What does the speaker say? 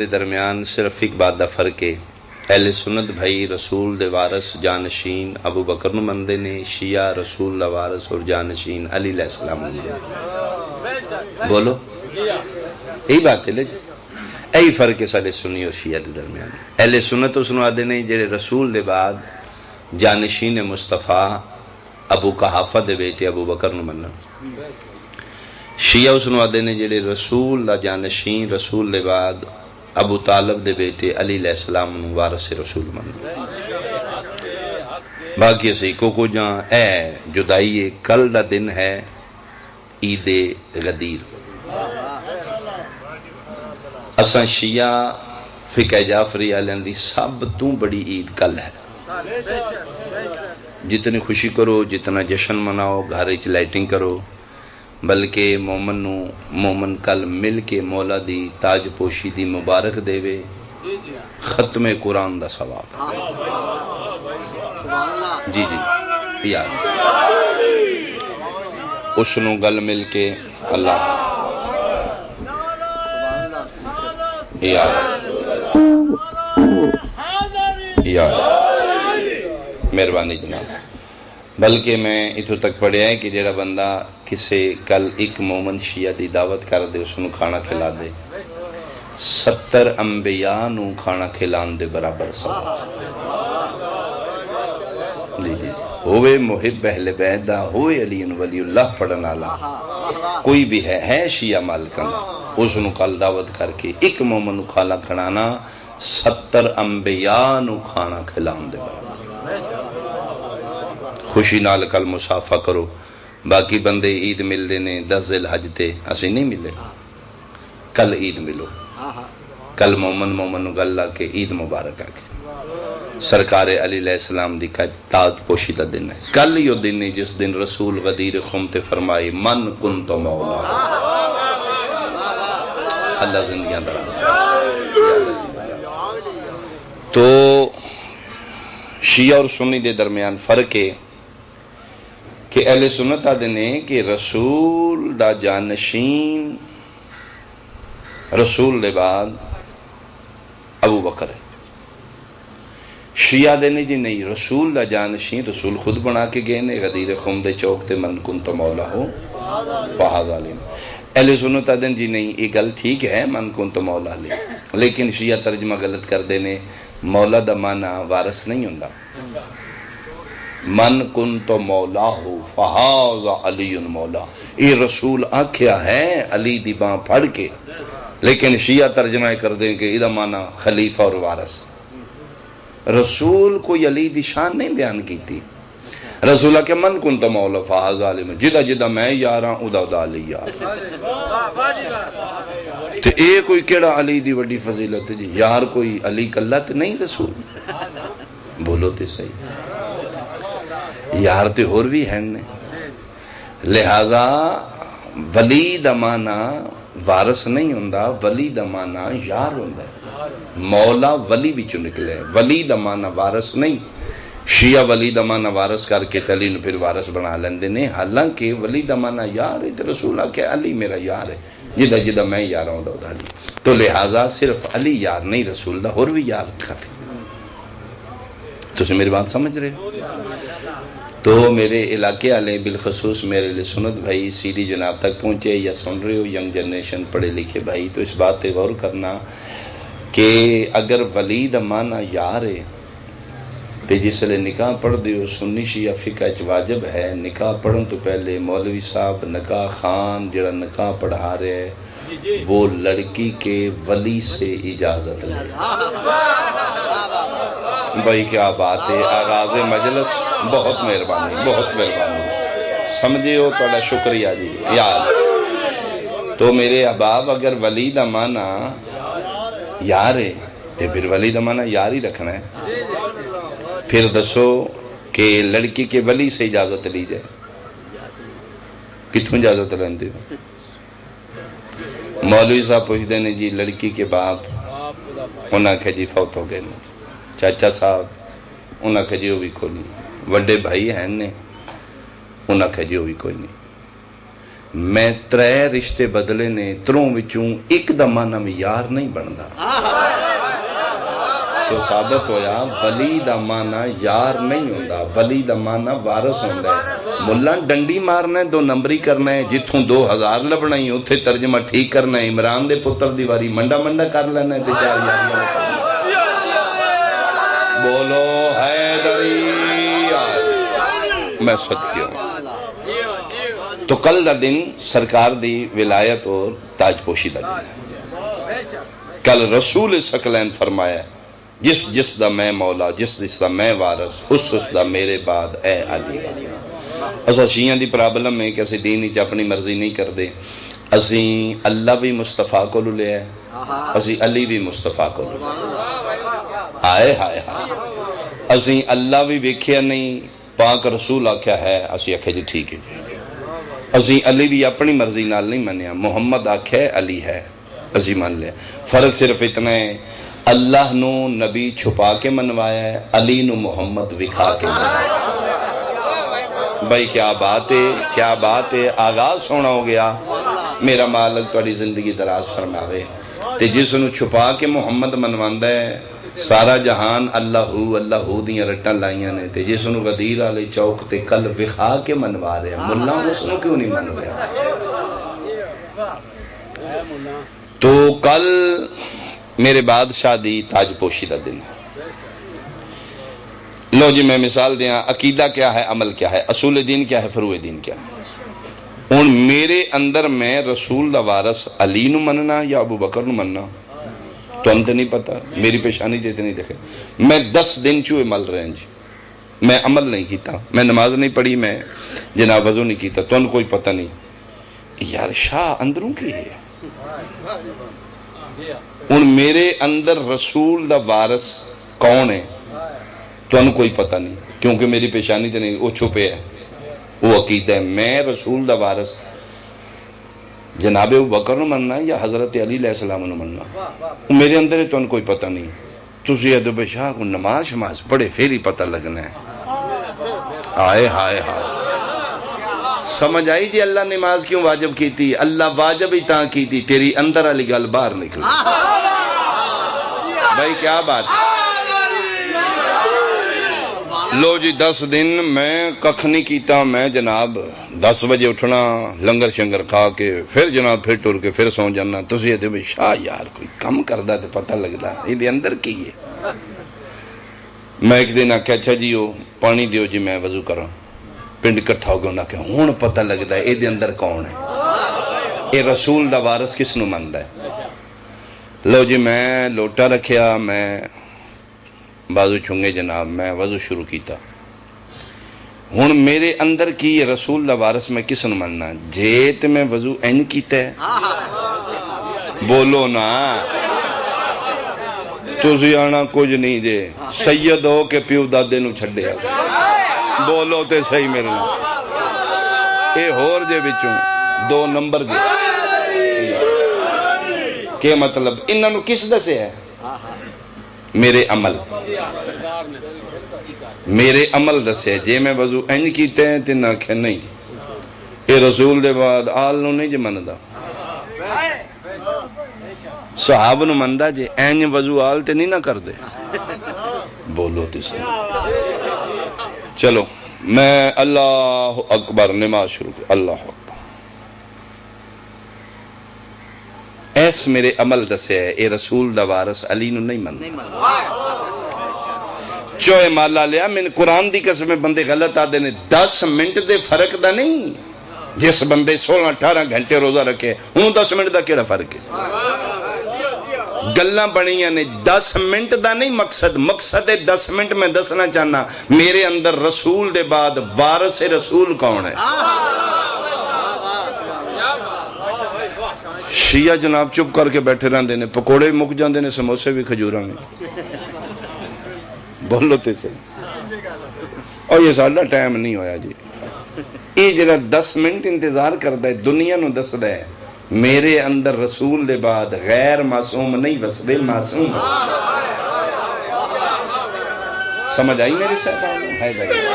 دے درمیان صرف ایک بات دا فرق ہے. اہل سنت بھائی رسول دے وارث جانشین ابو بکر نو مندے نے، شیعہ رسول دا وارث اور جانشین علی علیہ السلام نے. بولو یہی بات ہے. یہی فرق ہے سارے سنی اور شیعہ دے درمیان. اہل سنت اس نو آدھے نے جڑے رسول دے بعد جانشین مصطفیٰ ابو قحافہ دے بیٹے ابو بکر نو منن. شیعہ اس نو آدھے نے جڑے رسول دا جانشین رسول دے بعد ابو طالب دے بیٹے علی علیہ السلام نو وارث رسول منن. باقی سے کو جہاں اے جدائی کل دا دن ہے عید غدیر. اساں شیعہ فقہ جعفری والوں دی سب تو بڑی عید کل ہے. جتنی خوشی کرو، جتنا جشن مناؤ، گھر وچ لائٹنگ کرو، بلکہ مومن کل مل کے مولا دی تاج پوشی دی مبارک دے وے، ختم قرآن دا ثواب. جی یار اس نو گل مل کے اللہ مہربانی جناب. بلکہ میں اتھو تک پڑھیا ہے کہ جڑا بندہ کسے کل ایک مومن شیعہ دی دعوت کر دے، اس نو کھانا کھلا دے، 70 انبیاء نو کھانا کھلان دے برابر ثواب. جی ہوئے محب اہل بیت دا، ہوئے علی ولی اللہ پڑھن والا، کوئی بھی ہے شیعہ مالکن، اس نو کل دعوت کر کے ایک مومن نو کھانا کھلانا 70 انبیاء نو کھانا کھلان دے برابر. خوشی نال کل مسافہ کرو. باقی بندے عید مل دینے 10 ذی الحج تے، اسی نہیں ملے. کل عید ملو، کل مومن نو گل کے عید مبارک آکے سرکار علی علیہ السلام دی تاج پوشی دا دن ہے. کل یو دن ہے جس دن رسول غدیر خم تے فرمائی من کنت مولا. اللہ زندگیاں دراز. تو شیعہ اور سنی دے درمیان فرق ہے کہ اہل سنت آدھے نے کہ رسول دا جانشین رسول دے بعد ابو بکر ہے. شیعہ دے نے جی نہیں، رسول دا جانشین رسول خود بنا کے گئے نے غدیر خم دے چوک تے من کنت مولا ہو فہذا علی. اہل سنت آدھے جی نہیں، یہ گل ٹھیک ہے من کنت مولا علی، لیکن شیعہ ترجمہ غلط کر دینے. مولا دا معنی وارث نہیں ہوندا. من کنت مولا ہو فہذا علی مولا، یہ رسول آکھیا ہے علی دی باں پھڑ کے، لیکن شیعہ ترجمہ کر دیں کہ یہ معنی خلیفہ اور وارث. رسول کوئی علی دی شان نہیں بیان کی تھی. رسول کہ من کنت مولا فہذا علی، جدہ جدہ میں یاراں ادا ادا علی یار. تو اے کوئی کیڑا علی دی وڈی فضیلت ہے جی یار، کوئی علی کلت نہیں رسول. بولو تے صحیح یار تے اور بھی ہیں نے. لہذا ولی دا معنی وارث نہیں ہوندا، ولی دا معنی یار ہوندا ہے. مولا ولی وچوں نکلے، ولی دا معنی وارث نہیں. شیعہ ولی دا معنی وارث کر کے علی نو پھر وارث بنا لیندے نے، حالانکہ ولی دا معنی یار ہے. تے رسول کہ علی میرا یار ہے، جدہ جدہ میں یار ہوں دا علی. تو لہذا صرف علی یار نہیں، رسول دا اور بھی یار کافی. تو میری بات سمجھ رہے ہو؟ تو میرے علاقے والے بالخصوص میرے لئے سنت بھائی سی ڈی جناب تک پہنچے یا سن رہے ہو، ینگ جنریشن پڑھے لکھے بھائی، تو اس بات پہ غور کرنا کہ اگر ولی دا معنی یار ہے تو جس لئے نکاح پڑھ دیو سنی شیعہ فقہ اچ واجب ہے نکاح پڑھن تو پہلے مولوی صاحب نکاح خان جڑا نکاح پڑھا رہے ہیں وہ لڑکی کے ولی سے اجازت لے. بھائی کیا بات ہے، آغاز مجلس بہت مہربانی، بہت مہربانی، سمجھے ہو تو اللہ شکریہ جی یار. تو میرے احباب اگر ولی دا معنی یار ہے تو پھر ولی دا معنی یار ہی رکھنا ہے. پھر دسو کہ لڑکی کے ولی سے اجازت لی جائے، کتوں اجازت لیندے ہو؟ مولوی صاحب پوچھتے ہیں جی لڑکی کے باپ، انہاں کہ جی فوت ہو گئے. چاچا صاحب انہاں کہ جی وہ بھی کوئی نہیں. وڈے بھائی ہیں نے انہاں کہ جی وہ بھی کوئی نہیں. میں ترے رشتے بدلے نے، تروں وچوں ایک دا معنی بھی یار نہیں بندا، تو ثابت ہویا ولی دا معنی یار نہیں ہوندا، ولی دا معنی وارث ہوندا ہے۔ ملا ڈنڈی مارنا ہے، 2 نمبری کرنا ہے، جتھوں 2000 لبنا ہی اتھے ترجمہ ٹھیک کرنا ہے، عمران دے پتر دی واری منڈا منڈا کر لینا ہے، 4 یاریاں بولو حیدری میں صدقے ہوں۔ تو کل دا دن سرکار دی ولایت اور تاج پوشی دا دن ہے۔ کل رسول ثقلین فرمایا جس جس دا میں مولا، جس جس دا میں وارث، اس دا میرے بعد اے علی۔ اسا شیعہ دی پرابلم ہے کہ اسی دین ہی اپنی مرضی نہیں کر دے، اسی اللہ بھی مصطفیٰ کو لے ہے، اسی علی بھی مصطفیٰ کو لے آئے ہائے ہائے، اسی اللہ بھی ویکھیا نہیں، پاک رسول آکھیا ہے، اسی آکھے جی ٹھیک ہے جی، اسی علی بھی اپنی مرضی نال نہیں منیا، محمد آکھے علی ہے، اسی مان لیا۔ فرق صرف اتنا ہے اللہ نو نبی چھپا کے منوایا ہے، علی نو محمد وکھا کے منوایا ہے۔ بھائی کیا بات ہے، کیا بات ہے، آغاز ہونا ہو گیا۔ میرا مالک تھوڑی زندگی دراز فرماوے۔ تے جس نو چھپا کے محمد منواندا ہے، سارا جہان اللہ ہو دیاں رٹاں لائیاں نے، تے جس نو غدیر والے چوک تے کل وکھا کے منوا رہے ہیں، ملا اس نو کیوں نہیں منوایا؟ تو کل میرے بادشاہ دی تاج پوشی دا دن ہے۔ لو جی میں مثال دیاں، عقیدہ کیا ہے، عمل کیا ہے، اصول دین کیا ہے، فروع دین کیا ہے۔ ہن میرے اندر میں رسول دا وارث علی نو مننا یا ابو بکر نو مننا، تو ہم تو نہیں پتا، میری پیشانی دیتے نہیں دیکھے۔ میں 10 دن چوئے مل رہے ہیں جی، میں عمل نہیں کیتا، میں نماز نہیں پڑھی، میں جناب وضو نہیں کیتا، تو ان کوئی پتہ نہیں یار شاہ اندروں کی ہے۔ ہن میرے اندر رسول دا وارث کون ہے تو ان کوئی پتہ نہیں، کیونکہ میری پیشانی تے نہیں، وہ چھپے ہے، وہ عقیدہ ہے۔ میں رسول دا وارث جناب ابو بکر نو مننا یا حضرت علی علیہ السلام نو مننا، میرے اندر ہے تو ان کوئی پتہ نہیں۔ تسی ادب شاہ کو نماز شماز پڑھے پھر ہی پتہ لگنا ہے۔ آئے ہائے ہائے، سمجھ آئی جی اللہ نماز کیوں واجب کی تھی؟ اللہ واجب ہی تاں کی تھی تیری اندر علی گل باہر نکل۔ بھائی کیا بات ہے؟ لو جی 10 دن میں ککھ نہیں کیتا، میں جناب 10 بجے اٹھنا، لنگر شنگر کھا کے پھر جناب پھر ٹر کے پھر سو جانا۔ تسی یہ بھی شاہ یار کوئی کم کردا تے پتہ لگدا یہ اندر کی ہے۔ میں ایک دن آکھیا اچھا جی وہ پانی دیو جی میں وضو کراں، پنڈ کٹھا ہو گیا، انہاں کہ ہن پتہ لگدا ہے یہ اندر کون ہے، یہ رسول دا وارث کس نو مندا ہے۔ لو جی میں لوٹا رکھیا، میں بازو چھنگے جناب، میں وضو شروع کیتا۔ ہن میرے اندر کی یہ رسول دا وارث میں کس نو مننا؟ جے تے میں وضو این کیتا ہے، بولو نا، تسی آنا کچھ نہیں جے، سید ہو کے پیو دادے نو چھڈے، بولو تے صحیح میرے نال، اے ہور جے وچوں 2 نمبر دے کہ مطلب انہاں نو کس دسے ہے؟ میرے عمل، میرے عمل دسے۔ جے میں وضو انج کیتے ہیں تے نہ کہ نہیں اے رسول دے بعد آل نو نہیں جے مندا، صحابہ نو مندا جے انج وضو آل تے نہیں نہ کر دے، بولو تے صحیح۔ چلو میں اللہ اکبر نماز شروع کر، اللہ اکبر، ایس میرے عمل دسے ہے اے رسول دا وارث علی نو نہیں مندا۔ چوئے مالا لیا، میں قرآن دی قسم بندے غلط آدھے نے 10 منٹ دے فرق دا نہیں، جس بندے 16-18 گھنٹے روزہ رکھے انہوں 10 منٹ دا کیڑا فرق ہے؟ گلاں بنیاں نے 10 منٹ دا نہیں، مقصد ہے 10 منٹ میں دسنا چاہنا میرے اندر رسول دے بعد وارث رسول کون ہے۔ شیعہ جناب چپ کر کے بیٹھے رہندے نے، پکوڑے بھی مک جاندے نے، سموسے بھی کھجوراں میں، بولو تے سے۔ اور یہ ساڈا ٹائم نہیں ہویا جی، یہ جڑا 10 منٹ انتظار کردا ہے دنیا نو دسدا ہے میرے اندر رسول دے بعد غیر معصوم نہیں وسدے، معصوم وسدے۔ سمجھ آئی میرے صاحب؟